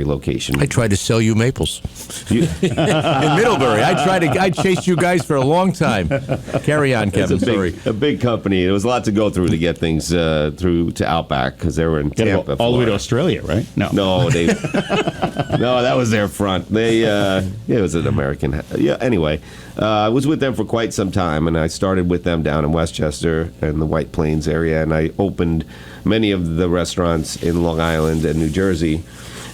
location. I tried to sell you maples in Middlebury. I chased you guys for a long time. Carry on, Kevin. Sorry. A big company. There was a lot to go through to get things through to Outback because they were in Tampa, all the way to Australia, right? No, no, that was their front. It was an American. Yeah. Anyway, I was with them for quite some time, and I started with them down in Westchester and the White Plains area, and I opened many of the restaurants in Long Island and New Jersey.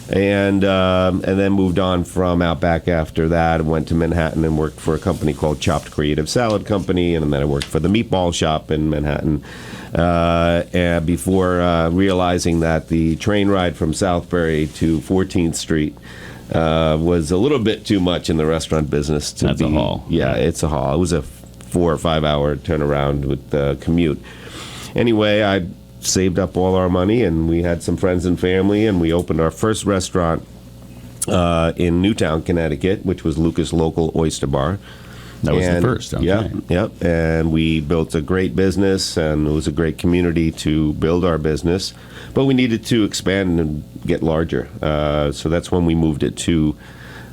And then moved on from Outback after that and went to Manhattan and worked for a company called Chopped Creative Salad Company, and then I worked for the Meatball Shop in Manhattan and before realizing that the train ride from Southbury to 14th Street was a little bit too much in the restaurant business. That's a haul. Yeah, it's a haul. It was a 4 or 5 hour turnaround with the commute. Anyway, I saved up all our money, and we had some friends and family, and we opened our first restaurant in Newtown, Connecticut, which was Lucas Local Oyster Bar. That was the first. Okay. Yeah. And we built a great business, and it was a great community to build our business. But we needed to expand and get larger. So that's when we moved it to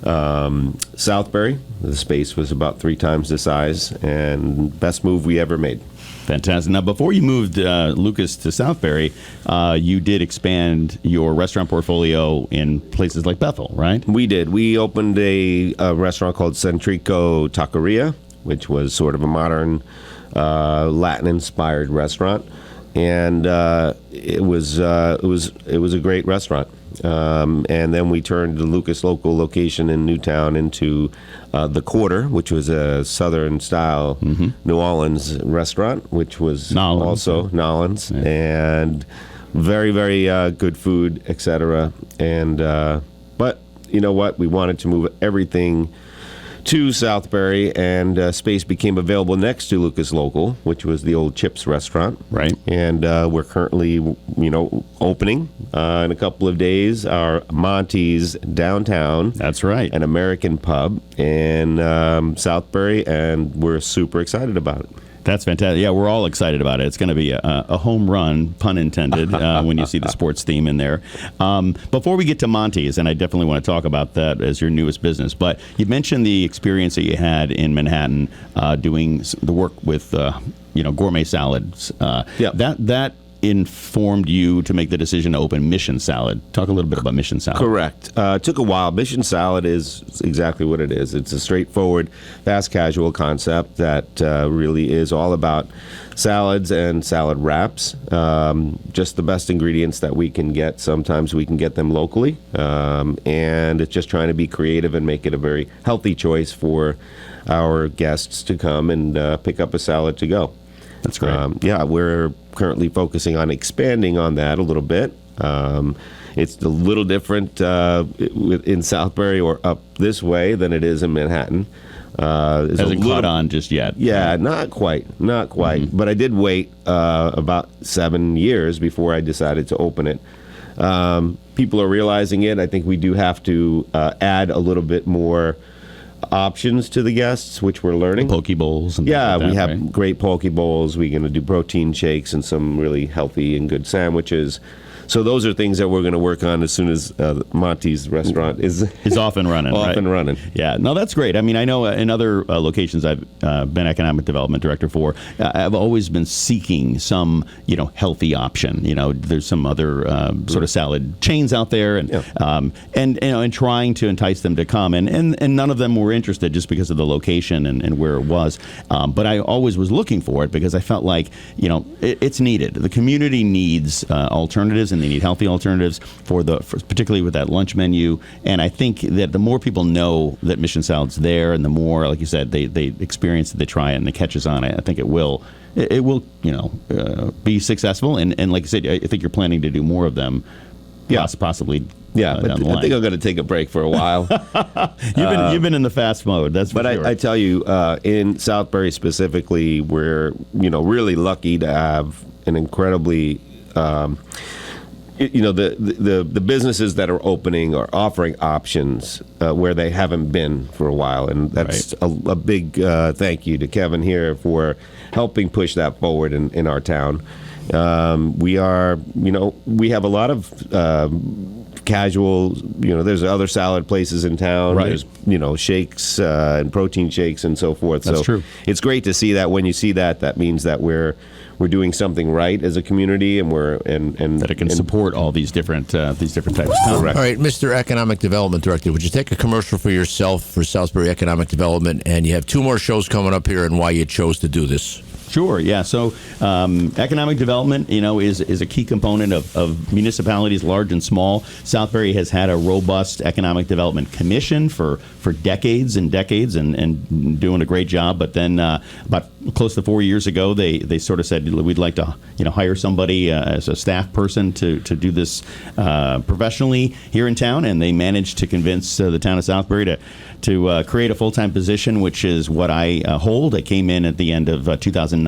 Southbury. The space was about 3 times the size, and best move we ever made. Fantastic. Now, before you moved Lucas to Southbury, you did expand your restaurant portfolio in places like Bethel, right? We did. We opened a restaurant called Centrico Taqueria, which was sort of a modern Latin-inspired restaurant, and it was a great restaurant. And then we turned the Lucas Local location in Newtown into the Quarter, which was a Southern-style New Orleans restaurant, which was Nolans, and very, very good food, etc. And but you know what? We wanted to move everything to Southbury, and space became available next to Lucas Local, which was the old Chips restaurant. Right. And we're currently, opening in a couple of days our Monty's downtown. That's right. An American pub in Southbury, and we're super excited about it. That's fantastic. Yeah, we're all excited about it. It's going to be a home run, pun intended, when you see the sports theme in there. Before we get to Monty's, and I definitely want to talk about that as your newest business, but you mentioned the experience that you had in Manhattan doing the work with gourmet salads. That informed you to make the decision to open Mission Salad. Talk a little bit about Mission Salad. Correct. It took a while. Mission Salad is exactly what it is. It's a straightforward, fast casual concept that really is all about salads and salad wraps. Just the best ingredients that we can get. Sometimes we can get them locally. And it's just trying to be creative and make it a very healthy choice for our guests to come and pick up a salad to go. That's great. We're currently focusing on expanding on that a little bit. It's a little different in Southbury or up this way than it is in Manhattan. Hasn't caught on just yet. Yeah, not quite. Mm-hmm. But I did wait about 7 years before I decided to open it. People are realizing it. I think we do have to add a little bit more options to the guests, which we're learning. Poke bowls. And like that, we have great poke bowls. We're going to do protein shakes and some really healthy and good sandwiches. So those are things that we're going to work on as soon as Monty's restaurant is off and running. Off and running. Yeah, no, that's great. I mean, I know in other locations I've been economic development director for, I've always been seeking some, healthy option. There's some other sort of salad chains out there, and trying to entice them to come, and none of them were interested just because of the location and where it was. But I always was looking for it because I felt like, it's needed. The community needs alternatives, and they need healthy alternatives for particularly with that lunch menu. And I think that the more people know that Mission Salad's there, and the more, like you said, they experience it, they try it, and it catches on, I think it will be successful. And like I said, I think you're planning to do more of them. Possibly. Yeah, but I think I'm going to take a break for a while. You've been in the fast mode, that's for sure. But I tell you, in Southbury specifically, we're really lucky to have an incredibly the businesses that are opening are offering options where they haven't been for a while, and that's right. a big thank you to Kevin here for helping push that forward in our town. We have a lot of casual, there's other salad places in town. Right. There's, shakes and protein shakes and so forth. That's so true. It's great to see that. When you see that, that means that we're doing something right as a community, and that it can support all these different types of towns. Correct. All right, Mr. Economic Development Director, would you take a commercial for yourself for Southbury Economic Development? And you have 2 more shows coming up here and why you chose to do this. Sure, yeah. So economic development, is a key component of municipalities, large and small. Southbury has had a robust economic development commission for decades and decades and doing a great job. But then about close to 4 years ago, they sort of said, we'd like to hire somebody as a staff person to do this professionally here in town. And they managed to convince the town of Southbury to create a full-time position, which is what I hold. I came in at the end of 2019,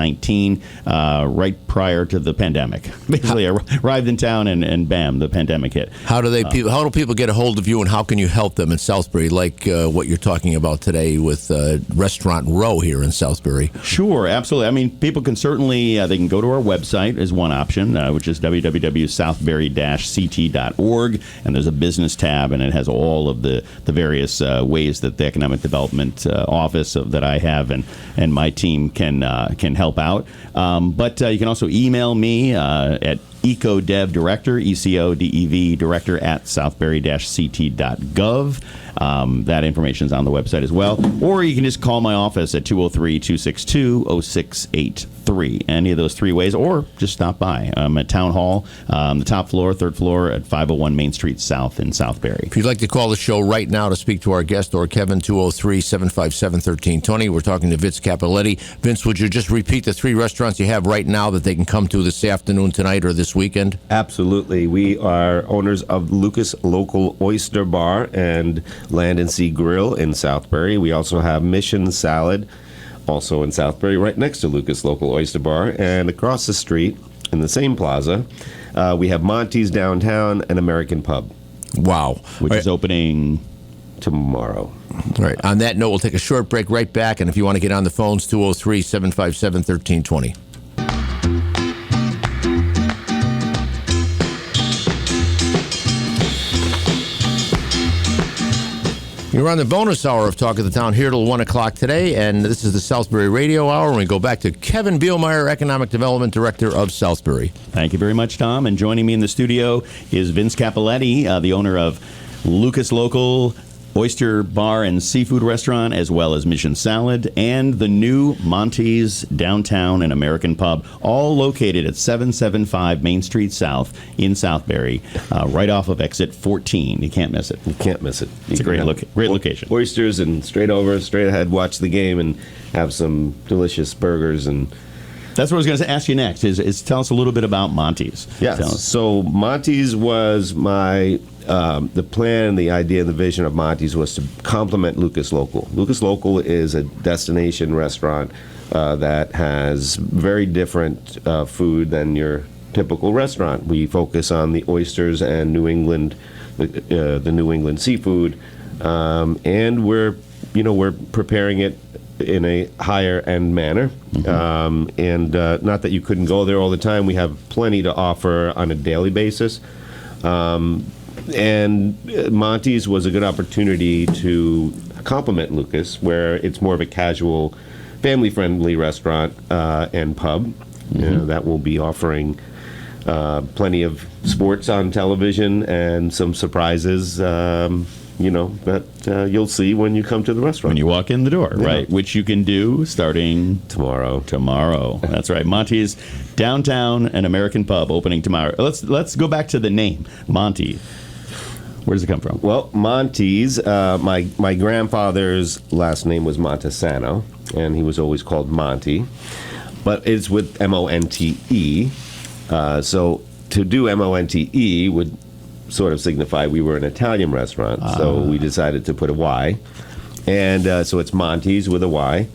right prior to the pandemic. Basically, I arrived in town and bam, the pandemic hit. How do people get a hold of you, and how can you help them in Southbury, like what you're talking about today with Restaurant Row here in Southbury? Sure, absolutely. I mean, people can certainly, they can go to our website is one option, which is www.southbury-ct.org, and there's a business tab, and it has all of the various ways that the economic development office that I have and my team can help out. But you can also email me at EcoDev Director, ECODEV Director at southbury-ct.gov. That information is on the website as well. Or you can just call my office at 203-262-0683. Any of those 3 ways, or just stop by. I'm at Town Hall, the top floor, 3rd floor at 501 Main Street South in Southbury. If you'd like to call the show right now to speak to our guest or Kevin, 203-757-1320. We're talking to Vince Cappelletti. Vince, would you just repeat the 3 restaurants you have right now that they can come to this afternoon, tonight, or this weekend? Absolutely. We are owners of Lucas Local Oyster Bar and Land and Sea Grill in Southbury. We also have Mission Salad, also in Southbury, right next to Lucas Local Oyster Bar. And across the street, in the same plaza, we have Monty's downtown and American Pub. Wow. Which is opening tomorrow. All right. On that note, we'll take a short break right back. And if you want to get on the phones, 203-757-1320. You're on the bonus hour of Talk of the Town here till 1 o'clock today, and this is the Southbury Radio Hour, and we go back to Kevin Bielmeyer, Economic Development Director of Southbury. Thank you very much, Tom. And joining me in the studio is Vince Cappelletti, the owner of Lucas Local Oyster Bar and Seafood Restaurant, as well as Mission Salad, and the new Monty's Downtown and American Pub, all located at 775 Main Street South in Southbury, right off of exit 14. You can't miss it. You can't miss it. It's a great location. Oysters and straight ahead, watch the game and have some delicious burgers. And that's what I was going to ask you next, is tell us a little bit about Monty's. Yes. So Monty's was the plan, the idea, the vision of Monty's was to complement Lucas Local. Lucas Local is a destination restaurant that has very different food than your typical restaurant. We focus on the oysters and New England, the New England seafood, and we're preparing it in a higher end manner. And not that you couldn't go there all the time. We have plenty to offer on a daily basis. And Monty's was a good opportunity to complement Lucas, where it's more of a casual, family-friendly restaurant and pub that will be offering plenty of sports on television and some surprises, that you'll see when you come to the restaurant. When you walk in the door, right? Which you can do starting tomorrow. That's right. Monty's Downtown and American Pub opening tomorrow. Let's go back to the name, Monty. Where does it come from? Well, Monty's, my grandfather's last name was Montesano, and he was always called Monty, but it's with M-O-N-T-E. So to do M-O-N-T-E would sort of signify we were an Italian restaurant, so we decided to put a Y. And so it's Monty's with a Y.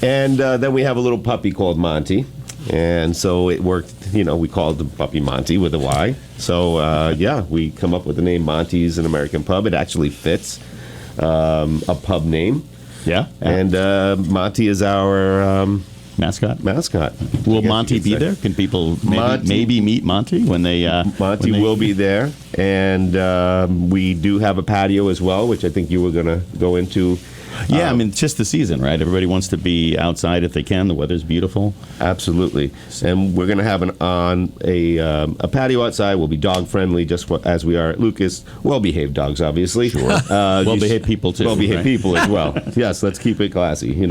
And then we have a little puppy called Monty. And so it worked, we called the puppy Monty with a Y. So, we come up with the name Monty's, an American Pub. It actually fits a pub name. Yeah. And Monty is our Mascot. Mascot. Will I guess Monty you could be say. there? Can people Monty- maybe meet Monty when they? Monty will be there, and we do have a patio as well, which I think you were going to go into. Yeah, I mean, it's just the season, right? Everybody wants to be outside if they can. The weather's beautiful. Absolutely, and we're going to have a patio outside. We'll be dog friendly, just as we are at Lucas. Well-behaved dogs, obviously. Sure. Well-behaved people too. Well-behaved right? people as well. Yes, let's keep it classy.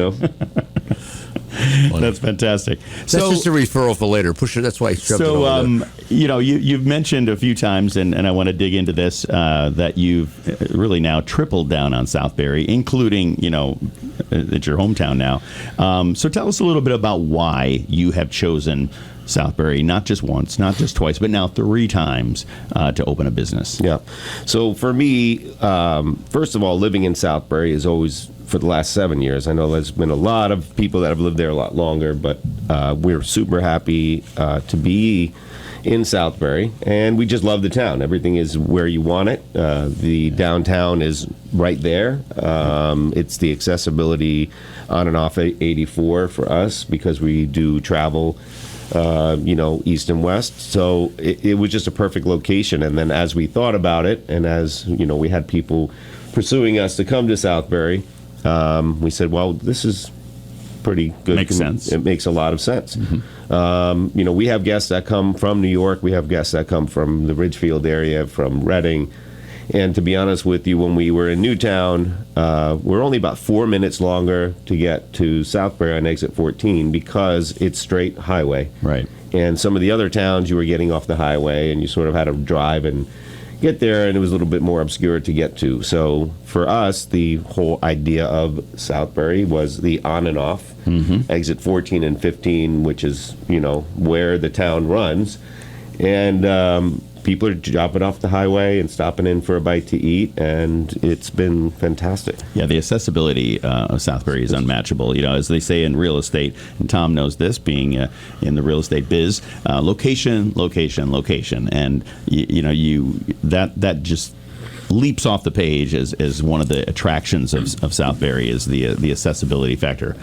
That's fantastic. That's just a referral for later. Push it. That's why I shoved it over there. You've mentioned a few times, and I want to dig into this, that you've really now tripled down on Southbury, including, it's your hometown now. So tell us a little bit about why you have chosen Southbury, not just once, not just twice, but now 3 times to open a business. Yeah. So for me, first of all, living in Southbury is always, for the last 7 years, I know there's been a lot of people that have lived there a lot longer, but we're super happy to be in Southbury, and we just love the town. Everything is where you want it. The downtown is right there. It's the accessibility on and off 84 for us because we do travel east and west. So it was just a perfect location. And then as we thought about it, and as, we had people pursuing us to come to Southbury, we said, well, this is pretty good. Makes sense. It makes a lot of sense. We have guests that come from New York. We have guests that come from the Ridgefield area, from Reading. And to be honest with you, when we were in Newtown, we're only about 4 minutes longer to get to Southbury on exit 14 because it's straight highway. Right. And some of the other towns, you were getting off the highway and you sort of had to drive and get there, and it was a little bit more obscure to get to. So for us, the whole idea of Southbury was the on and off, exit 14 and 15, which is, where the town runs. And people are dropping off the highway and stopping in for a bite to eat, and it's been fantastic. Yeah, the accessibility of Southbury is unmatchable. As they say in real estate, and Tom knows this, being in the real estate biz, location, location, location, and that just leaps off the page as one of the attractions of Southbury is the accessibility factor.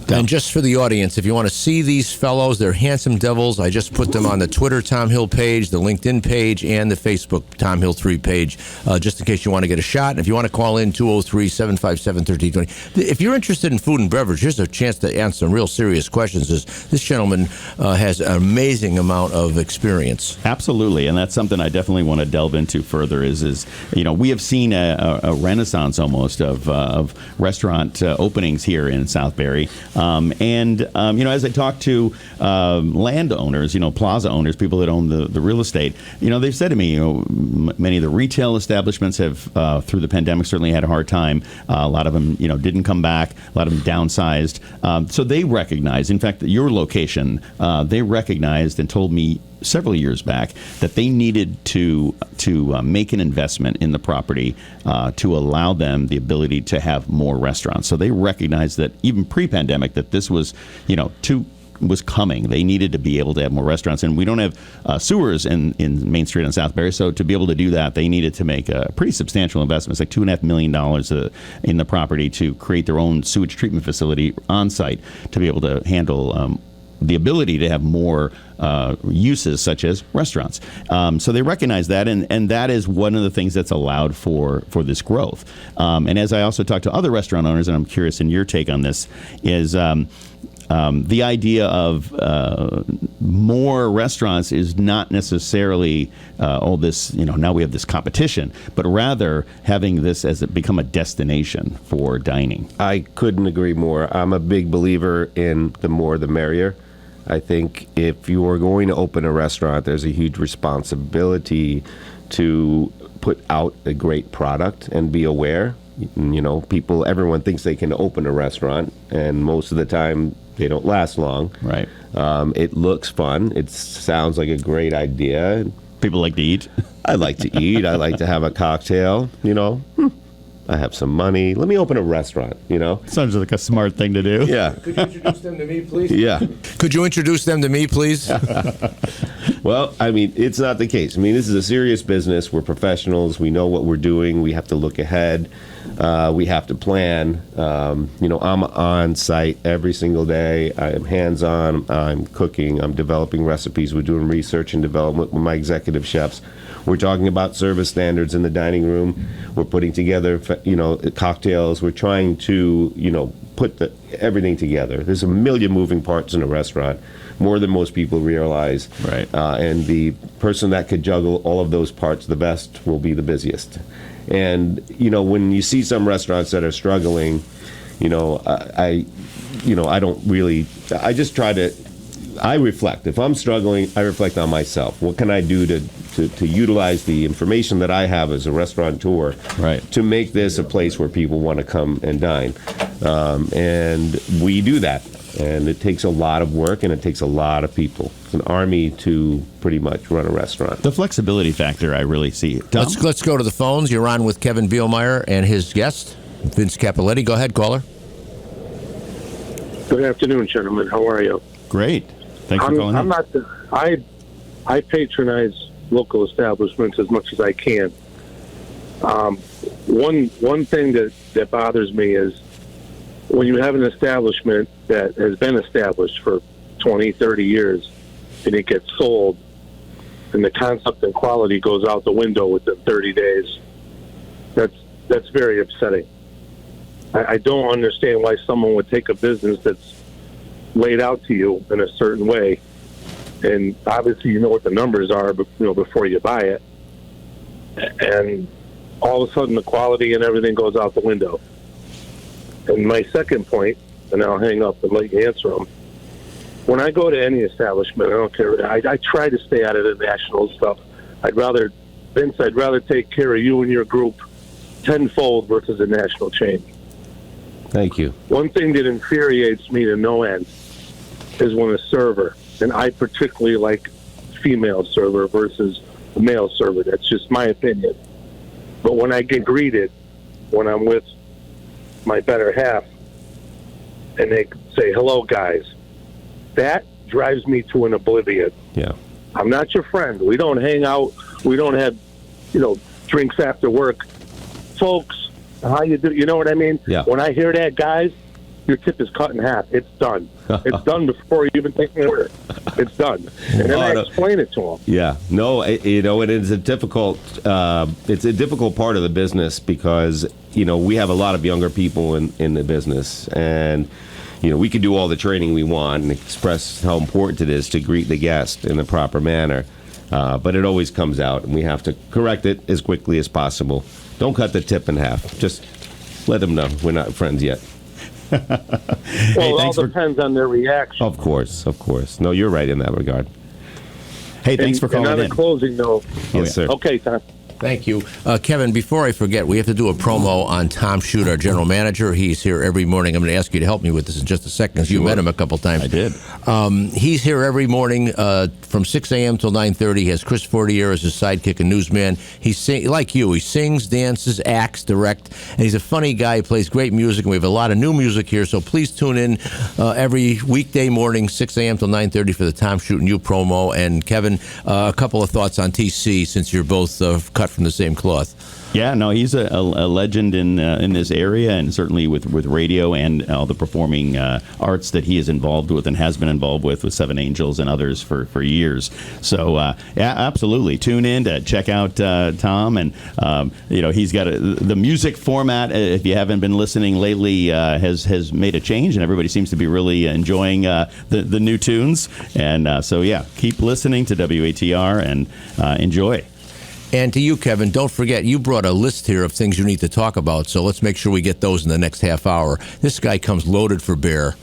And just for the audience, if you want to see these fellows, they're handsome devils. I just put them on the Twitter Tom Hill page, the LinkedIn page, and the Facebook Tom Hill 3 page, just in case you want to get a shot. And if you want to call in, 203-757-1320. If you're interested in food and beverage, here's a chance to answer some real serious questions. This gentleman has an amazing amount of experience. Absolutely, and that's something I definitely want to delve into further. Is we have seen a renaissance almost of restaurant openings here in Southbury. As I talk to landowners, plaza owners, people that own the real estate, they've said to me, many of the retail establishments have, through the pandemic, certainly had a hard time. A lot of them, didn't come back. A lot of them downsized. So they recognize, in fact, that your location, they recognized and told me several years back that they needed to make an investment in the property to allow them the ability to have more restaurants. So they recognized that even pre-pandemic that this was, was coming. They needed to be able to have more restaurants, and we don't have sewers in Main Street on Southbury. So to be able to do that, they needed to make a pretty substantial investment. It's like $2.5 million in the property to create their own sewage treatment facility on site to be able to handle the ability to have more uses such as restaurants. So they recognize that, and that is one of the things that's allowed for this growth. And as I also talk to other restaurant owners, and I'm curious in your take on this, is the idea of more restaurants is not necessarily all this, now we have this competition, but rather having this as it become a destination for dining. I couldn't agree more. I'm a big believer in the more the merrier. I think if you are going to open a restaurant, there's a huge responsibility to put out a great product and be aware. Everyone thinks they can open a restaurant, and most of the time they don't last long. Right. It looks fun. It sounds like a great idea. People like to eat. I like to eat. I like to have a cocktail. I have some money. Let me open a restaurant, Sounds like a smart thing to do. Yeah. Could you introduce them to me, please? Yeah. Could you introduce them to me, please? Well, I mean, it's not the case. I mean, this is a serious business. We're professionals. We know what we're doing. We have to look ahead. We have to plan. I'm on site every single day. I am hands-on. I'm cooking. I'm developing recipes. We're doing research and development with my executive chefs. We're talking about service standards in the dining room. We're putting together, cocktails. We're trying to, put everything together. There's a million moving parts in a restaurant, more than most people realize. Right. And the person that could juggle all of those parts the best will be the busiest. And, when you see some restaurants that are struggling, I don't really, I just try to, I reflect. If I'm struggling, I reflect on myself. What can I do to utilize the information that I have as a restaurateur to make this a place where people want to come and dine? And we do that. And it takes a lot of work, and it takes a lot of people. It's an army to pretty much run a restaurant. The flexibility factor, I really see. Tom? Let's go to the phones. You're on with Kevin Bielmeyer and his guest, Vince Cappelletti. Go ahead, caller. Good afternoon, gentlemen. How are you? Great. Thanks for calling in. I patronize local establishments as much as I can. One thing that bothers me is when you have an establishment that has been established for 20, 30 years and it gets sold and the concept and quality goes out the window within 30 days, that's very upsetting. I don't understand why someone would take a business that's laid out to you in a certain way, and obviously you know what the numbers are before you buy it, and all of a sudden the quality and everything goes out the window. And my second point, and I'll hang up and let you answer them. When I go to any establishment, I don't care. I try to stay out of the national stuff. Vince, I'd rather take care of you and your group tenfold versus a national chain. Thank you. One thing that infuriates me to no end is when a server, and I particularly like female server versus a male server. That's just my opinion. But when I get greeted, when I'm with my better half, and they say, "Hello, guys," that drives me to an oblivion. Yeah. I'm not your friend. We don't hang out. We don't have, drinks after work. Folks, how you do? You know what I mean? Yeah. When I hear that, guys, your tip is cut in half. It's done. It's done before you even take an order. It's done. And then I explain it to them. Yeah. No, it is a difficult, it's a difficult part of the business because, we have a lot of younger people in the business, and, we can do all the training we want and express how important it is to greet the guest in the proper manner. But it always comes out, and we have to correct it as quickly as possible. Don't cut the tip in half. Just let them know we're not friends yet. Well, it all depends on their reaction. Of course. No, you're right in that regard. Hey, thanks for calling in. And on a closing note. Yes, sir. Okay, Tom. Thank you. Kevin, before I forget, we have to do a promo on Tom Shute, our general manager. He's here every morning. I'm going to ask you to help me with this in just a second because you met him a couple times. I did. He's here every morning from 6 a.m. till 9:30. He has Chris Fortier as his sidekick and newsman. Like you, he sings, dances, acts, direct, and he's a funny guy. He plays great music, and we have a lot of new music here, so please tune in every weekday morning, 6 a.m. till 9:30 for the Tom Shute and You promo. And Kevin, a couple of thoughts on TC since you're both cut from the same cloth. Yeah, no, he's a legend in this area, and certainly with radio and all the performing arts that he is involved with and has been involved with Seven Angels and others for years. So, yeah, absolutely. Tune in to check out Tom, and he's got the music format. If you haven't been listening lately, has made a change, and everybody seems to be really enjoying the new tunes. And so, yeah, keep listening to WATR and enjoy. And to you, Kevin, don't forget, you brought a list here of things you need to talk about, so let's make sure we get those in the next half hour. This guy comes loaded for bear.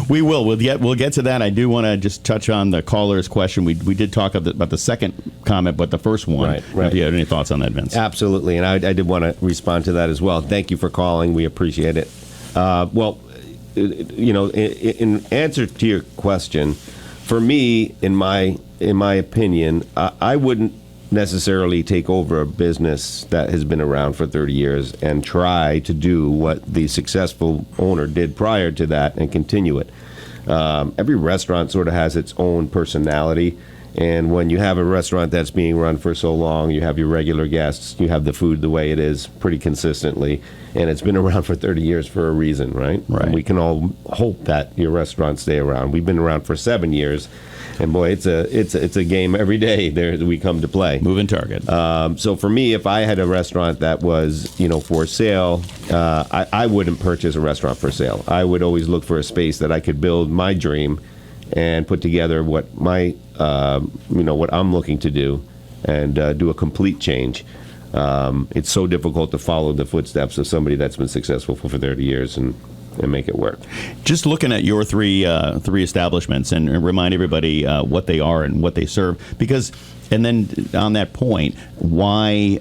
We will. We'll get to that. I do want to just touch on the caller's question. We did talk about the second comment, but the first one. Right. If you had any thoughts on that, Vince? Absolutely, and I did want to respond to that as well. Thank you for calling. We appreciate it. In answer to your question, for me, in my opinion, I wouldn't necessarily take over a business that has been around for 30 years and try to do what the successful owner did prior to that and continue it. Every restaurant sort of has its own personality. And when you have a restaurant that's being run for so long, you have your regular guests, you have the food the way it is pretty consistently, and it's been around for 30 years for a reason, right? Right. And we can all hope that your restaurants stay around. We've been around for 7 years, and boy, it's a game every day there that we come to play. Moving target. So for me, if I had a restaurant that was, for sale, I wouldn't purchase a restaurant for sale. I would always look for a space that I could build my dream and put together what my, what I'm looking to do, and do a complete change. It's so difficult to follow the footsteps of somebody that's been successful for 30 years and make it work. Just looking at your three establishments and remind everybody what they are and what they serve, because, and then on that point, why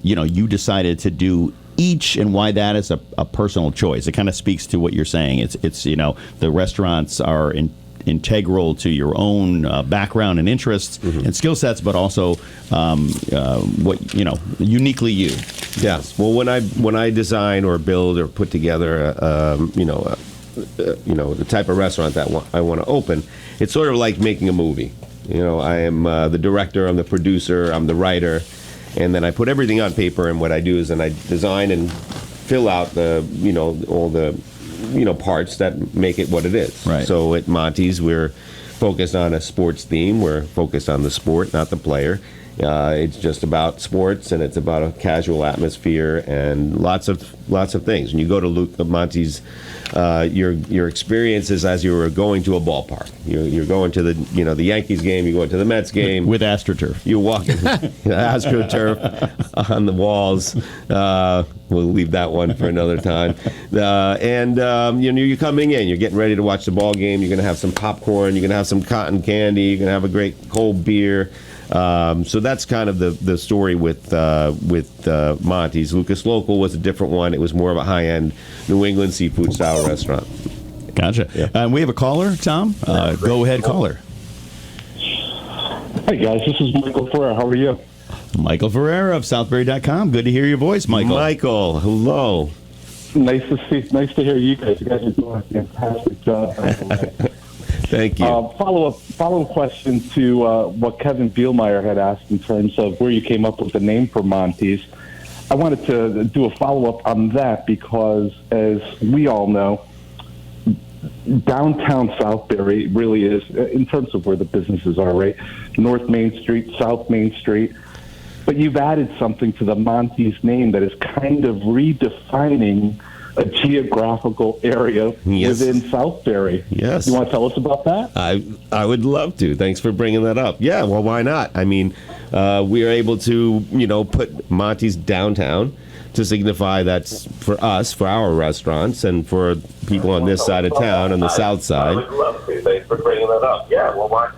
you decided to do each, and why that is a personal choice. It kind of speaks to what you're saying. It's the restaurants are integral to your own background and interests and skill sets, but also what uniquely you. Yes. Well, when I design or build or put together, the type of restaurant that I want to open, it's sort of like making a movie. I am the director, I'm the producer, I'm the writer, and then I put everything on paper. And what I do is then I design and fill out all the parts that make it what it is. Right. So at Monty's, we're focused on a sports theme. We're focused on the sport, not the player. It's just about sports, and it's about a casual atmosphere and lots of things. When you go to Monty's, your experiences as you were going to a ballpark. You're going to the Yankees game. You're going to the Mets game With AstroTurf. You're walking AstroTurf on the walls. We'll leave that one for another time. You're coming in. You're getting ready to watch the ball game. You're going to have some popcorn. You're going to have some cotton candy. You're going to have a great cold beer. So that's kind of the story with Monty's. Lucas Local was a different one. It was more of a high-end New England seafood style restaurant. Gotcha. Yeah. We have a caller, Tom. Go ahead, caller. Hey guys, this is Michael Ferrer. How are you? Michael Ferreira of Southbury.com. Good to hear your voice, Michael. Michael, hello. Nice to hear you guys. You guys are doing a fantastic job. Thank you. Follow-up question to what Kevin Bielmeyer had asked in terms of where you came up with the name for Monty's. I wanted to do a follow-up on that because, as we all know, downtown Southbury really is, in terms of where the businesses are, right? North Main Street, South Main Street. But you've added something to the Monty's name that is kind of redefining a geographical area within Southbury. Yes. You want to tell us about that? I would love to. Thanks for bringing that up. Yeah, well, why not? I mean, we are able to, put Monty's downtown to signify that's for us, for our restaurants, and for people on this side of town, on the south side. I would love to. Thanks for bringing that up. Yeah, well, why?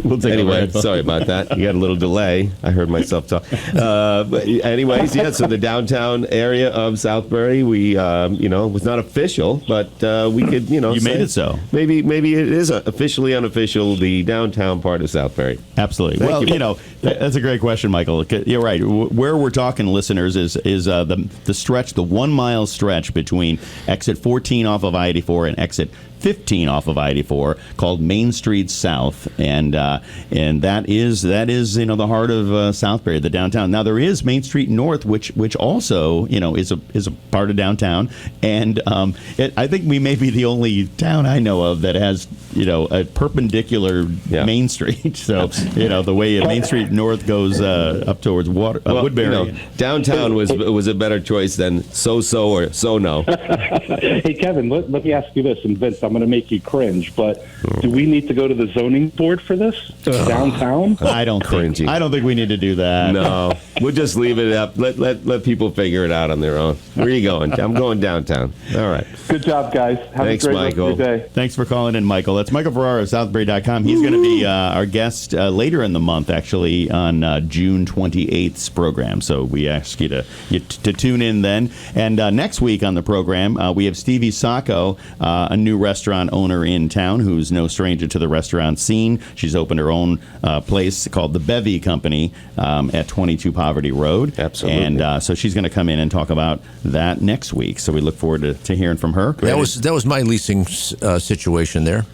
We'll take Anyway, sorry about that. You got a little delay. I heard myself talk. But anyways, yeah, so the downtown area of Southbury, we, was not official, but we could, You made it so. Maybe it is officially unofficial, the downtown part of Southbury. Absolutely. Thank Well, you. that's a great question, Michael. You're right. Where we're talking, listeners, is the stretch, the 1 mile stretch between exit 14 off of I-84 and exit 15 off of I-84, called Main Street South, and that is the heart of Southbury, the downtown. Now there is Main Street North, which also is a part of downtown, and I think we may be the only town I know of that has a perpendicular Main Street. So the way Main Street North goes up towards Woodbury. Downtown was a better choice than so or so no. Hey, Kevin, let me ask you this, and Vince, I'm going to make you cringe, but do we need to go to the zoning board for this? Downtown? I don't think we need to do that. No, we'll just leave it up. Let people figure it out on their own. Where are you going? I'm going downtown. All right. Good job, guys. Have Thanks, a great Michael. rest of your day. Thanks for calling in, Michael. That's Michael Ferrara of Southbury.com. He's going to be our guest later in the month, actually, on June 28th's program. So we ask you to tune in then. And next week on the program, we have Stevie Sacco, a new restaurant restaurant owner in town who's no stranger to the restaurant scene. She's opened her own place called the Bevy Company at 22 Poverty Road. Absolutely. And so she's going to come in and talk about that next week. So we look forward to hearing from her. That was my leasing situation there.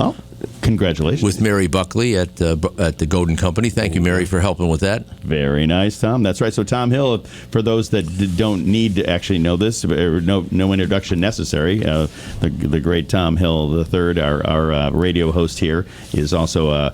Oh, congratulations. With Mary Buckley at the Godin Company. Thank you, Mary, for helping with that. Very nice, Tom. That's right. So Tom Hill, for those that don't need to actually know this, or no introduction necessary, the great Tom Hill III, our radio host here, is also a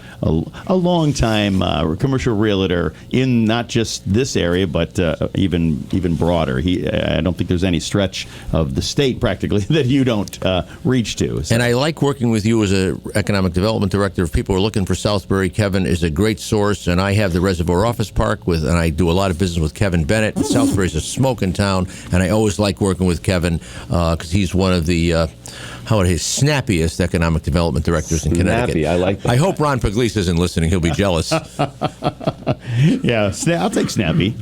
long-time commercial realtor in not just this area, but even broader. I don't think there's any stretch of the state practically that you don't reach to. So. And I like working with you as an economic development director. If people are looking for Southbury, Kevin is a great source, and I have the Reservoir Office Park and I do a lot of business with Kevin Bennett. Southbury is a smoking town, and I always like working with Kevin because he's one of the snappiest economic development directors in Connecticut. Snappy, I like that. I hope Ron Pugliese isn't listening. He'll be jealous. Yeah, I'll take Snappy.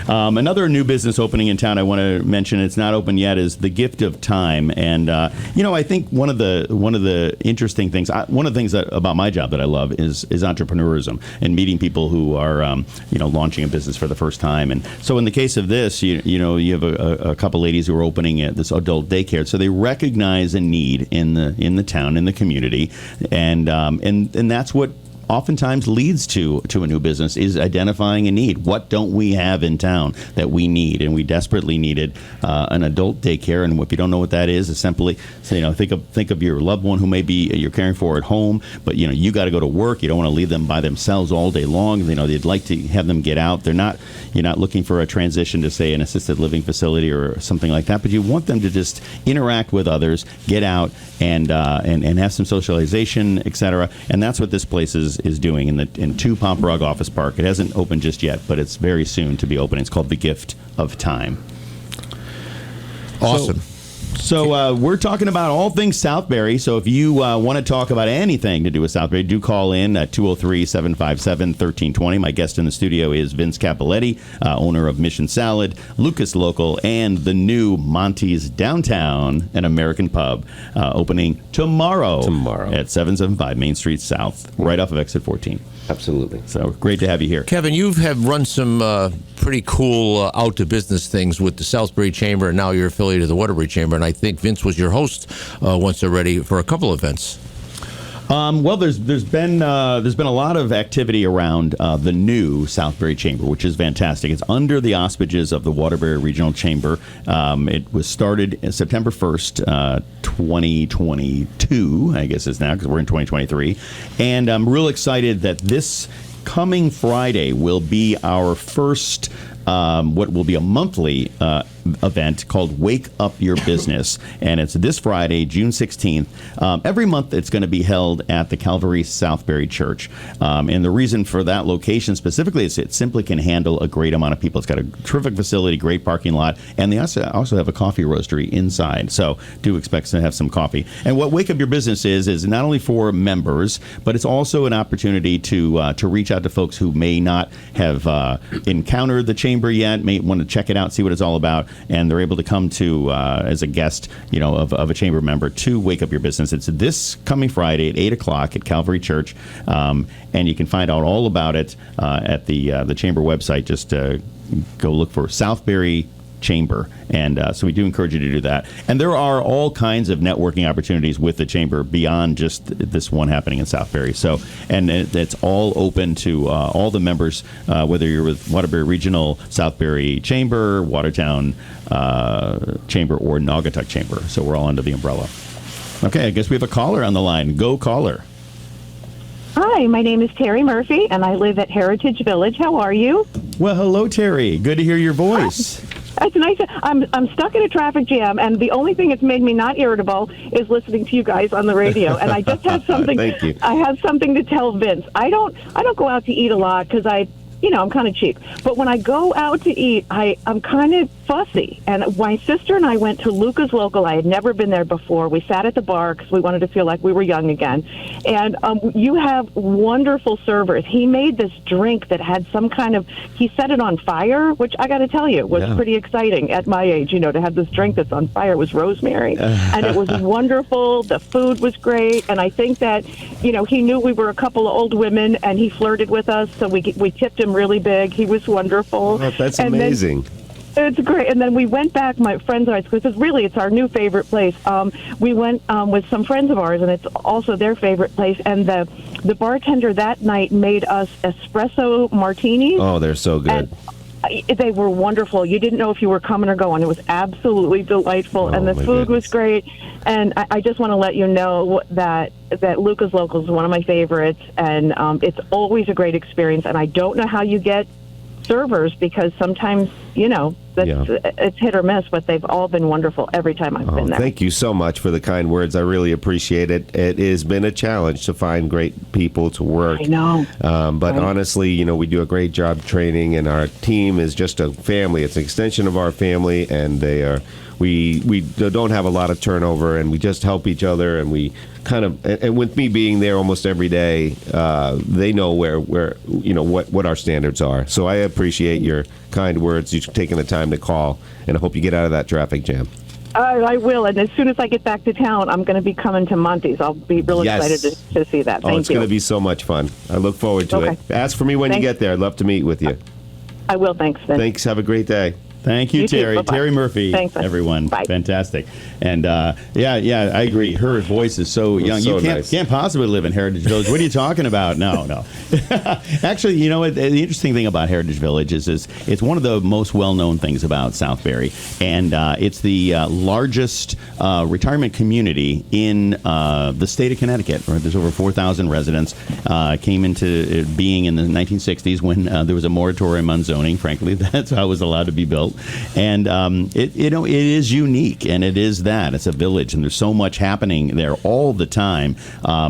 Another new business opening in town I want to mention, it's not open yet, is The Gift of Time. And, I think one of the interesting things, one of the things about my job that I love is entrepreneurism and meeting people who are, launching a business for the first time. And so in the case of this, you have a couple ladies who are opening this adult daycare. So they recognize a need in the town, in the community. And that's what oftentimes leads to a new business, is identifying a need. What don't we have in town that we need? And we desperately needed an adult daycare. And if you don't know what that is, it's simply, think of your loved one who maybe you're caring for at home, but you got to go to work. You don't want to leave them by themselves all day long. They'd like to have them get out. You're not looking for a transition to, say, an assisted living facility or something like that, but you want them to just interact with others, get out, and have some socialization, etc. And that's what this place is doing in 2 Pomperog Office Park. It hasn't opened just yet, but it's very soon to be open. It's called The Gift of Time. Awesome. So we're talking about all things Southbury. So if you want to talk about anything to do with Southbury, do call in at 203-757-1320. My guest in the studio is Vince Cappelletti, owner of Mission Salad, Lucas Local, and the new Monty's Downtown, an American pub, opening tomorrow at 775 Main Street South, right off of exit 14. Absolutely. So great to have you here. Kevin, you have run some pretty cool out-to-business things with the Southbury Chamber, and now you're affiliated with the Waterbury Chamber, and I think Vince was your host once already for a couple of events. Well, there's been a lot of activity around the new Southbury Chamber, which is fantastic. It's under the auspices of the Waterbury Regional Chamber. It was started September 1st, 2022, I guess it's now, because we're in 2023. And I'm real excited that this coming Friday will be our first what will be a monthly event called Wake Up Your Business. And it's this Friday, June 16th. Every month it's going to be held at the Calvary Southbury Church. And the reason for that location specifically is it simply can handle a great amount of people. It's got a terrific facility, great parking lot, and they also have a coffee roastery inside. So do expect to have some coffee. And what Wake Up Your Business is not only for members, but it's also an opportunity to reach out to folks who may not have encountered the chamber yet, may want to check it out, see what it's all about, and they're able to come to as a guest, of a chamber member to Wake Up Your Business. It's this coming Friday at 8 o'clock at Calvary Church, and you can find out all about it at the chamber website. Just go look for Southbury Chamber, and so we do encourage you to do that. And there are all kinds of networking opportunities with the chamber beyond just this one happening in Southbury. So, and it's all open to all the members, whether you're with Waterbury Regional, Southbury Chamber, Watertown Chamber, or Naugatuck Chamber. So we're all under the umbrella. Okay, I guess we have a caller on the line. Go caller. Hi, my name is Terry Murphy, and I live at Heritage Village. How are you? Well, hello, Terry. Good to hear your voice. It's nice. I'm stuck in a traffic jam, and the only thing that's made me not irritable is listening to you guys on the radio. And I just have something. Thank you. I have something to tell Vince. I don't go out to eat a lot because I I'm kind of cheap. But when I go out to eat, I'm kind of fussy. And my sister and I went to Luca's Local. I had never been there before. We sat at the bar because we wanted to feel like we were young again. And you have wonderful servers. He made this drink that had some kind of, he set it on fire, which I got to tell you was pretty exciting at my age, to have this drink that's on fire. It was rosemary. And it was wonderful. The food was great. And I think that, he knew we were a couple of old women and he flirted with us. So we tipped him really big. He was wonderful. Oh, that's amazing. It's great. And then we went back, my friends and I, because really it's our new favorite place. We went with some friends of ours, and it's also their favorite place. And the bartender that night made us espresso martinis. Oh, they're so good. And they were wonderful. You didn't know if you were coming or going. It was absolutely delightful. And the food was great. And I just want to let you know that Luca's Local is one of my favorites. And it's always a great experience. And I don't know how you get servers, because sometimes it's hit or miss, but they've all been wonderful every time I've been there. Thank you so much for the kind words. I really appreciate it. It has been a challenge to find great people to work. I know. But honestly, we do a great job training, and our team is just a family. It's an extension of our family, and we don't have a lot of turnover, and we just help each other, and we kind of, and with me being there almost every day, they know where what our standards are. So I appreciate your kind words, you taking the time to call, and I hope you get out of that traffic jam. I will, and as soon as I get back to town, I'm going to be coming to Monty's. I'll be real excited to see that. Thank you. It's going to be so much fun. I look forward to it. Ask for me when you get there. I'd love to meet with you. I will. Thanks, Vince. Thanks. Have a great day. Thank you, Terry. Too. Terry Murphy, Thanks, everyone. Bye. Fantastic. And I agree. Her voice is so young. So You nice. can't possibly live in Heritage Village. What are you talking about? No. Actually, the interesting thing about Heritage Village is it's one of the most well-known things about Southbury. And it's the largest retirement community in the state of Connecticut. Right? There's over 4,000 residents. Came into being in the 1960s when there was a moratorium on zoning. Frankly, that's how it was allowed to be built. And it is unique, and it is that it's a village, and there's so much happening there all the time,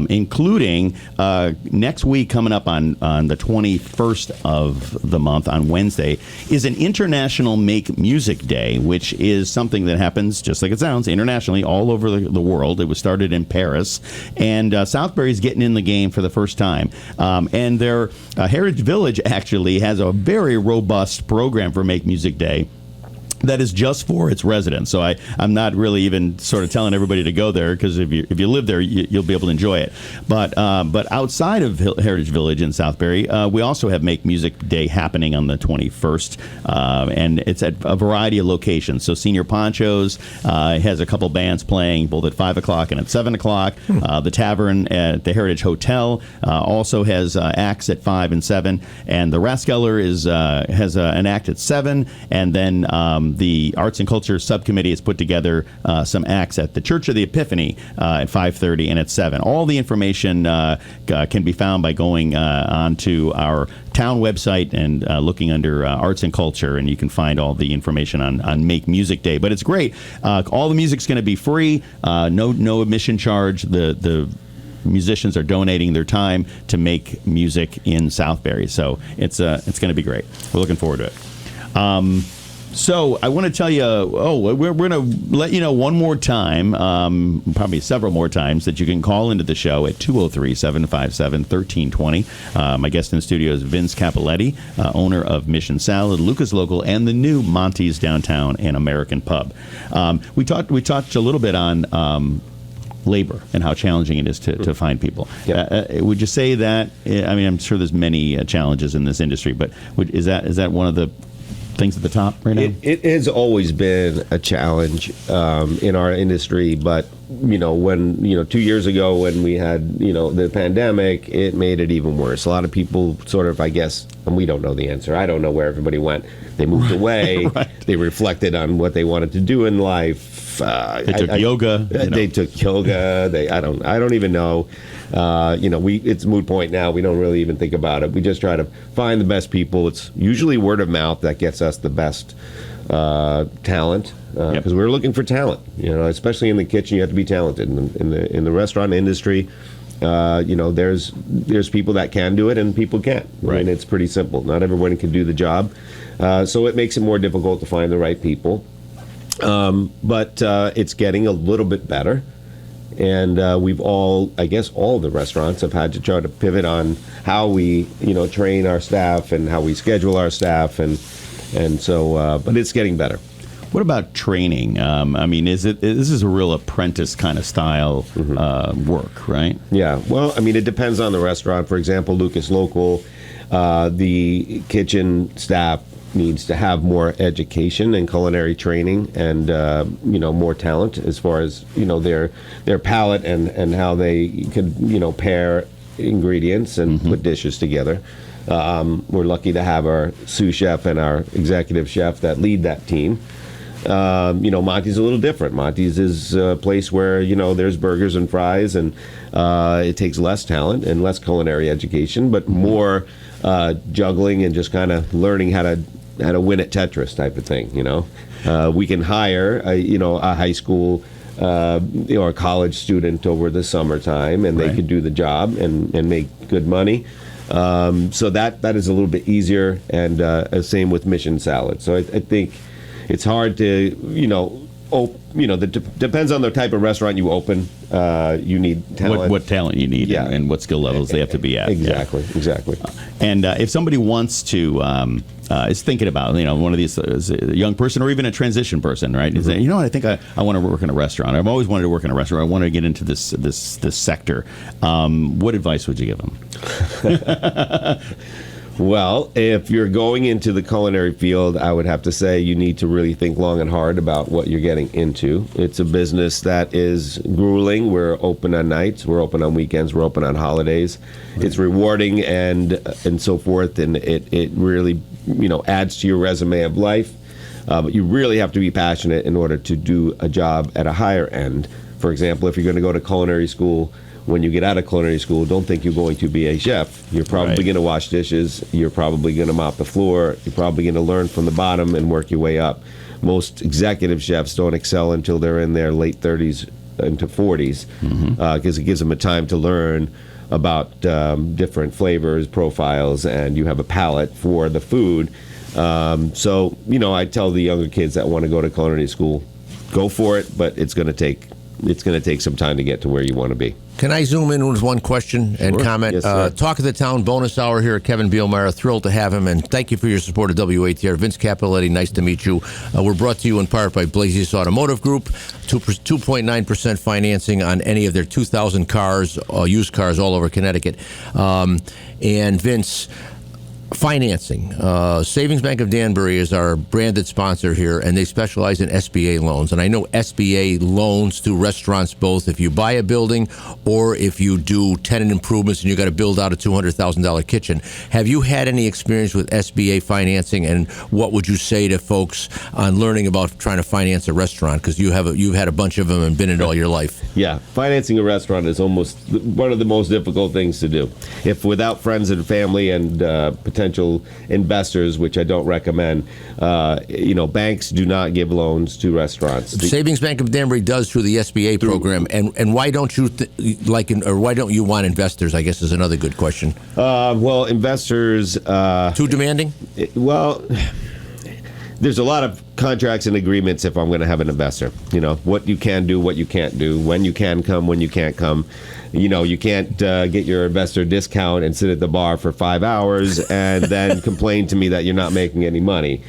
including next week coming up on the 21st of the month on Wednesday is an International Make Music Day, which is something that happens just like it sounds internationally all over the world. It was started in Paris, and Southbury's getting in the game for the first time, and their Heritage Village actually has a very robust program for Make Music Day that is just for its residents. So I'm not really even sort of telling everybody to go there, because if you live there, you'll be able to enjoy it. But outside of Heritage Village in Southbury, we also have Make Music Day happening on the 21st, and it's at a variety of locations. So Senior Ponchos has a couple bands playing both at 5 o'clock and at 7 o'clock. The Tavern at the Heritage Hotel also has acts at 5 and 7, and the Raskeller has an act at 7, and then the Arts and Culture Subcommittee has put together some acts at the Church of the Epiphany at 5:30 and at 7. All the information can be found by going onto our town website and looking under Arts and Culture, and you can find all the information on Make Music Day. But it's great. All the music's going to be free, no admission charge. The musicians are donating their time to make music in Southbury, so it's going to be great. We're looking forward to it. So I want to tell you, we're going to let you know one more time, probably several more times, that you can call into the show at 203-757-1320. My guest in the studio is Vince Cappelletti, owner of Mission Salad, Luca's Local, and the new Monty's Downtown and American Pub. We talked a little bit on labor and how challenging it is to find people. Yep. Would you say that? I mean, I'm sure there's many challenges in this industry, but is that one of the things at the top right now? It has always been a challenge in our industry, but when 2 years ago when we had the pandemic, it made it even worse. A lot of people sort of, I guess, and we don't know the answer. I don't know where everybody went. They moved away. Right. They reflected on what they wanted to do in life. They took yoga. They took yoga. I don't even know. It's a moot point now. We don't really even think about it. We just try to find the best people. It's usually word of mouth that gets us the best talent, because we're looking for talent. Especially in the kitchen, you have to be talented. In the restaurant industry, There's people that can do it and people can't. Right. And it's pretty simple. Not everyone can do the job, so it makes it more difficult to find the right people. But it's getting a little bit better. And we've all the restaurants have had to try to pivot on how we, train our staff and how we schedule our staff, and so, but it's getting better. What about training? This is a real apprentice kind of style work, right? Yeah. Well, it depends on the restaurant. For example, Lucas Local, the kitchen staff needs to have more education and culinary training and more talent as far as their palate and how they could pair ingredients and put dishes together. We're lucky to have our sous chef and our executive chef that lead that team. Monty's a little different. Monty's is a place where there's burgers and fries, and it takes less talent and less culinary education, but more juggling and just kind of learning how to win at Tetris type of thing. We can hire a high school or a college student over the summertime, and they Right. could do the job and make good money. So that is a little bit easier, and same with Mission Salad. So I think it's hard to depends on the type of restaurant you open. You need talent. What talent you need, Yeah. and what skill levels they have to be at. Exactly. And if somebody wants to, is thinking about, one of these, is a young person or even a transition person, right? Is that, I think I want to work in a restaurant. I've always wanted to work in a restaurant. I want to get into this sector. What advice would you give them? Well, if you're going into the culinary field, I would have to say you need to really think long and hard about what you're getting into. It's a business that is grueling. We're open on nights. We're open on weekends. We're open on holidays. It's rewarding and so forth, and it really adds to your resume of life. But you really have to be passionate in order to do a job at a higher end. For example, if you're going to go to culinary school, when you get out of culinary school, don't think you're going to be a chef. You're probably Right. going to wash dishes. You're probably going to mop the floor. You're probably going to learn from the bottom and work your way up. Most executive chefs don't excel until they're in their late 30s into 40s because it gives them a time to learn about different flavors, profiles, and you have a palate for the food. So, I tell the younger kids that want to go to culinary school, go for it, but it's going to take some time to get to where you want to be. Can I zoom in with one question and Sure. comment? Yes, sir. Talk of the Town bonus hour here at Kevin Bielmeyer. Thrilled to have him, and thank you for your support of WATR. Vince Cappelletti, nice to meet you. We're brought to you in part by Blazius Automotive Group, 2.9% financing on any of their 2,000 cars, used cars all over Connecticut. And Vince, financing. Savings Bank of Danbury is our branded sponsor here, and they specialize in SBA loans. And I know SBA loans to restaurants both if you buy a building or if you do tenant improvements and you got to build out a $200,000 kitchen. Have you had any experience with SBA financing, and what would you say to folks on learning about trying to finance a restaurant? Because you've had a bunch of them and been in it all your life. Yeah, financing a restaurant is almost one of the most difficult things to do. If without friends and family and potential investors, which I don't recommend, banks do not give loans to restaurants. Savings Bank of Danbury does through the SBA program, and why don't you why don't you want investors? I guess is another good question. Well, investors. Too demanding? There's a lot of contracts and agreements if I'm going to have an investor. What you can do, what you can't do, when you can come, when you can't come. You can't get your investor discount and sit at the bar for 5 hours and then complain to me that you're not making any money.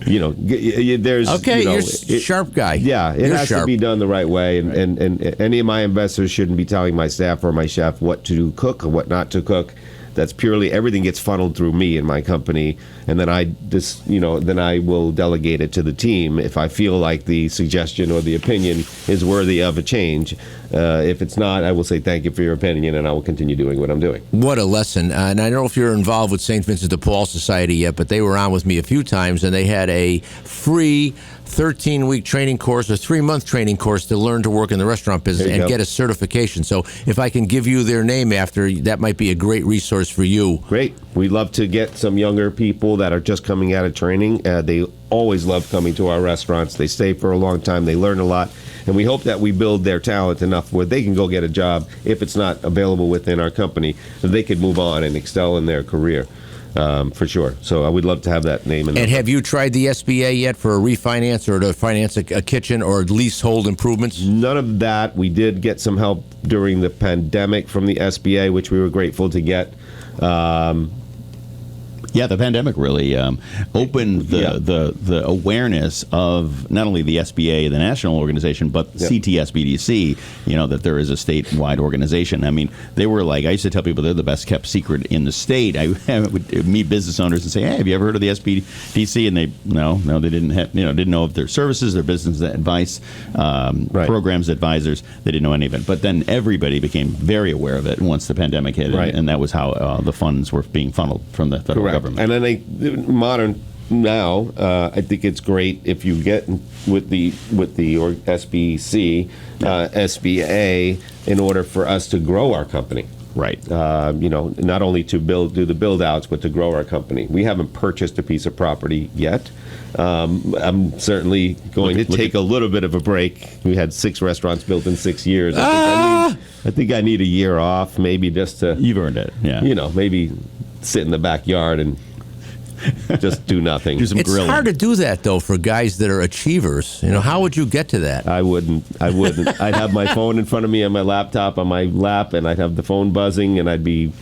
There's you're a sharp guy. Yeah, it You're has sharp. to be done the right way, and any of my investors shouldn't be telling my staff or my chef what to cook or what not to cook. That's purely everything gets funneled through me and my company, and then I will delegate it to the team if I feel like the suggestion or the opinion is worthy of a change. If it's not, I will say thank you for your opinion, and I will continue doing what I'm doing. What a lesson. And I don't know if you're involved with St. Vincent de Paul Society yet, but they were on with me a few times, and they had a free 13-week training course, a 3-month training course to learn to work in the restaurant business and get a certification. So if I can give you their name after, that might be a great resource for you. Great. We'd love to get some younger people that are just coming out of training. They always love coming to our restaurants. They stay for a long time. They learn a lot. And we hope that we build their talent enough where they can go get a job if it's not available within our company, that they could move on and excel in their career. For sure. So I would love to have that name. And have you tried the SBA yet for a refinance or to finance a kitchen or leasehold improvements? None of that. We did get some help during the pandemic from the SBA, which we were grateful to get. Yeah, the pandemic really opened the awareness of not only the SBA, the national organization, but CTSBDC, that there is a statewide organization. I mean, they were like, I used to tell people they're the best kept secret in the state. I would meet business owners and say, hey, have you ever heard of the SBDC? And they, no, they didn't have, didn't know of their services, their business advice, programs, advisors. They didn't know any of it. But then everybody became very aware of it once the pandemic hit. And that was how the funds were being funneled from the federal government. And then modern now, I think it's great if you get with the SBC, SBA, in order for us to grow our company. Right. Not only to do the build outs, but to grow our company. We haven't purchased a piece of property yet. I'm certainly going to take a little bit of a break. We had 6 restaurants built in 6 years. I think I need a year off, maybe just to. You've earned it. Yeah. Maybe sit in the backyard and just do nothing. Do some it's grilling. hard to do that, though, for guys that are achievers. How would you get to that? I wouldn't. I'd have my phone in front of me and my laptop on my lap, and I'd have the phone buzzing, and I'd be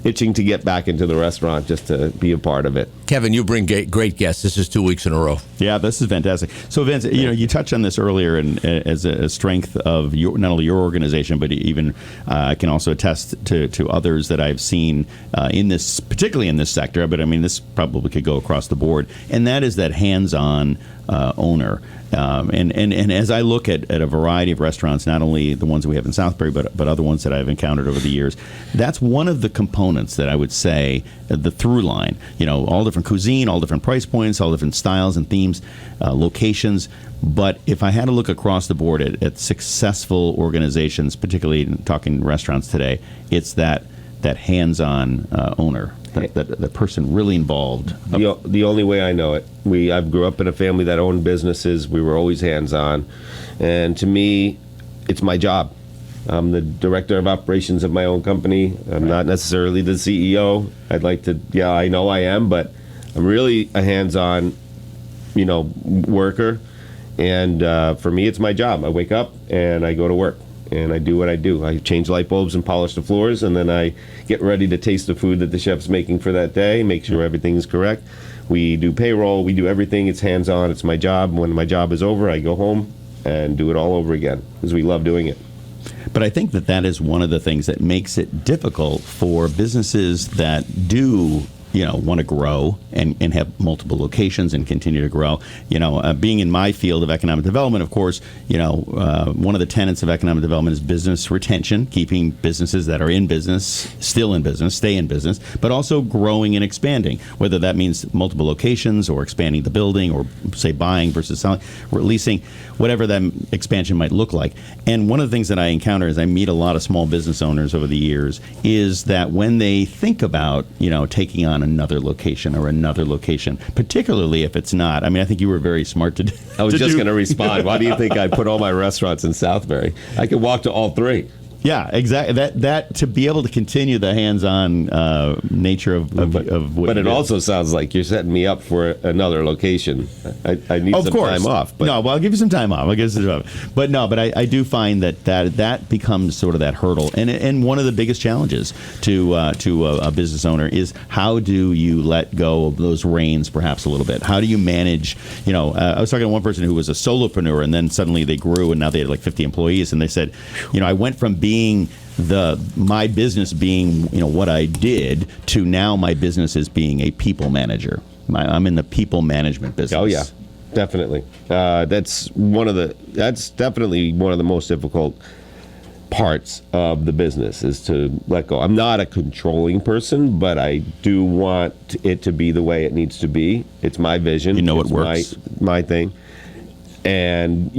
itching to get back into the restaurant just to be a part of it. Kevin, you bring great guests. This is 2 weeks in a row. Yeah, this is fantastic. So, Vince, you touched on this earlier, and as a strength of not only your organization, but even I can also attest to others that I've seen in this, particularly in this sector. But I mean, this probably could go across the board, and that is that hands-on owner. And as I look at a variety of restaurants, not only the ones that we have in Southbury, but other ones that I've encountered over the years, that's one of the components that I would say the through line. All different cuisine, all different price points, all different styles and themes, locations. But if I had to look across the board at successful organizations, particularly talking restaurants today, it's that hands-on owner. The person really involved. The only way I know it. I grew up in a family that owned businesses. We were always hands-on. And to me, it's my job. I'm the director of operations of my own company. I'm not necessarily the CEO. I'd like to, I know I am, but I'm really a hands-on, worker. And for me, it's my job. I wake up and I go to work. And I do what I do. I change light bulbs and polish the floors, and then I get ready to taste the food that the chef's making for that day, make sure everything is correct. We do payroll. We do everything. It's hands-on. It's my job. When my job is over, I go home and do it all over again because we love doing it. But I think that is one of the things that makes it difficult for businesses that do want to grow and have multiple locations and continue to grow. Being in my field of economic development, of course, one of the tenets of economic development is business retention, keeping businesses that are in business, still in business, stay in business, but also growing and expanding, whether that means multiple locations or expanding the building or, say, buying versus selling or leasing, whatever that expansion might look like. And one of the things that I encounter as I meet a lot of small business owners over the years is that when they think about, taking on another location or another location, particularly if it's not. I mean, I think you were very smart to do. I was just going to respond. Why do you think I put all my restaurants in Southbury? I could walk to all 3. Yeah, exactly. That to be able to continue the hands-on nature of what. But it also sounds like you're setting me up for another location. I need some time off. But. No, well, I'll give you some time off. But I do find that becomes sort of that hurdle, and one of the biggest challenges to a business owner is how do you let go of those reins perhaps a little bit? How do you manage? I was talking to one person who was a solopreneur, and then suddenly they grew, and now they had like 50 employees, and they said, I went from being my business being what I did to now my business is being a people manager. I'm in the people management business. Oh yeah, definitely. That's definitely one of the most difficult parts of the business is to let go. I'm not a controlling person, but I do want it to be the way it needs to be. It's my vision. It works. My thing. And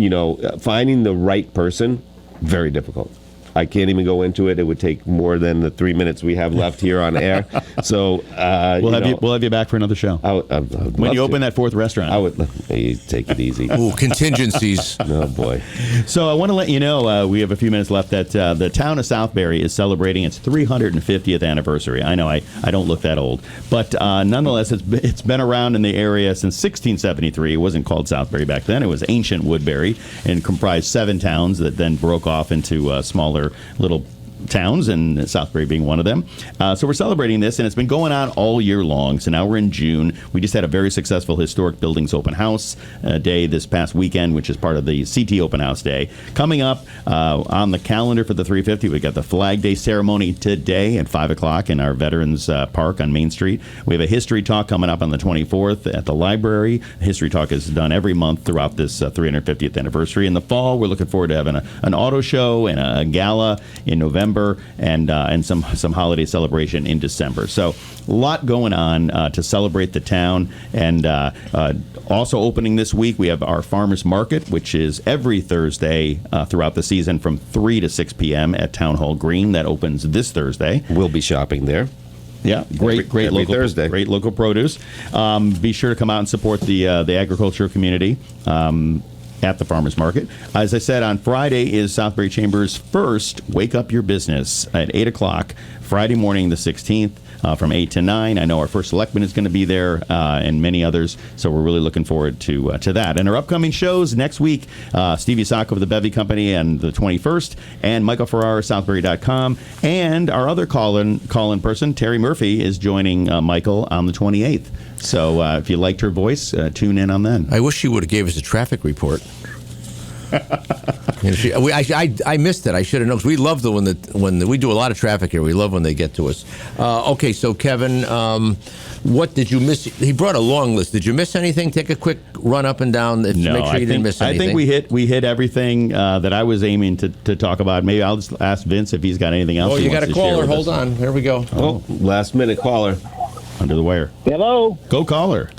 finding the right person, very difficult. I can't even go into it. It would take more than the 3 minutes we have left here on air. So we'll have you back for another show. I would When you love open to. that fourth restaurant. I would. You take it easy. Ooh, contingencies. Oh boy. So I want to let you know we have a few minutes left that the town of Southbury is celebrating its 350th anniversary. I know I don't look that old, but nonetheless, it's been around in the area since 1673. It wasn't called Southbury back then. It was ancient Woodbury and comprised 7 towns that then broke off into smaller little towns, and Southbury being one of them. So we're celebrating this, and it's been going on all year long. So now we're in June. We just had a very successful Historic Buildings Open House day this past weekend, which is part of the CT Open House Day. Coming up on the calendar for the 350, we got the Flag Day ceremony today at 5 o'clock in our Veterans Park on Main Street. We have a history talk coming up on the 24th at the library. History talk is done every month throughout this 350th anniversary. In the fall, we're looking forward to having an auto show and a gala in November, and some holiday celebration in December. So a lot going on to celebrate the town. And also opening this week, we have our farmers market, which is every Thursday throughout the season from 3 to 6 p.m. at Town Hall Green. That opens this Thursday. We'll be shopping there. Yeah, great every local Thursday. Great local produce. Be sure to come out and support the agriculture community at the farmers market. As I said, on Friday is Southbury Chamber's first Wake Up Your Business at 8 o'clock, Friday morning the 16th. From 8 to 9. I know our first selectman is going to be there, and many others, so we're really looking forward to that. And our upcoming shows next week, Stevie Sacco of the Bevy Company on the 21st, and Michael Ferrara, Southbury.com, and our other call-in person, Terry Murphy, is joining Michael on the 28th. So if you liked her voice, tune in on then. I wish she would have gave us a traffic report. I missed it. I should have known. 'Cause we love when we do a lot of traffic here. We love when they get to us. Okay, so Kevin, what did you miss? He brought a long list. Did you miss anything? Take a quick run up and down. No, make sure you didn't miss anything. I think we hit everything that I was aiming to talk about. Maybe I'll just ask Vince if he's got anything else. Oh, he you wants got a to share caller. with Hold us. on. Here we go. Oh, last minute caller. Under the wire. Hello. Go caller.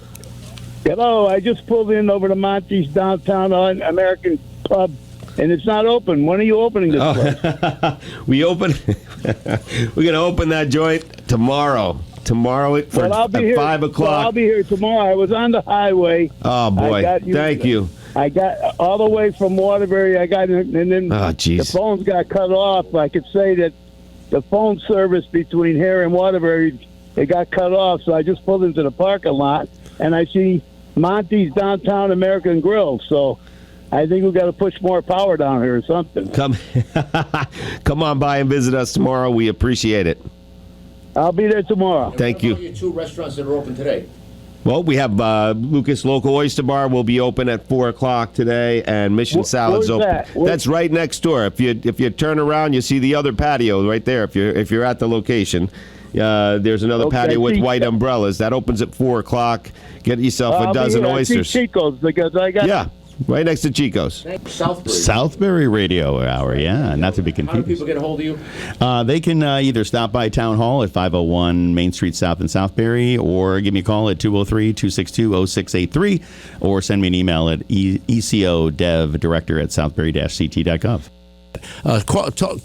Hello. I just pulled in over to Monty's downtown American Pub, and it's not open. When are you opening this place? We're going to open that joint tomorrow. Tomorrow at 5 o'clock. Well, I'll be here tomorrow. I was on the highway. Oh, boy. Thank you. I got all the way from Waterbury. And then the phones got cut off. I could say that the phone service between here and Waterbury, it got cut off. So I just pulled into the parking lot, and I see Monty's Downtown American Grill. So I think we've got to push more power down here or something. Come on by and visit us tomorrow. We appreciate it. I'll be there tomorrow. Thank you. Your 2 restaurants that are open today. Well, we have Lucas Local Oyster Bar will be open at 4 o'clock today, and Mission Salad's where's open. that? That's right next door. If you turn around, you see the other patio right there. If you're at the location, there's another patio with white umbrellas that opens at 4 o'clock. Get yourself a dozen oysters. Chico's because I got right next to Chico's. Southbury Radio Hour, yeah, not to be How do confused. people get a hold of you? They can either stop by Town Hall at 501 Main Street South in Southbury, or give me a call at 203-262-0683, or send me an email at ecodevdirector@southbury-ct.gov.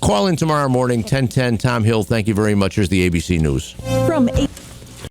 Call in tomorrow morning, 10:10. Tom Hill, thank you very much. Here's the ABC News. From 8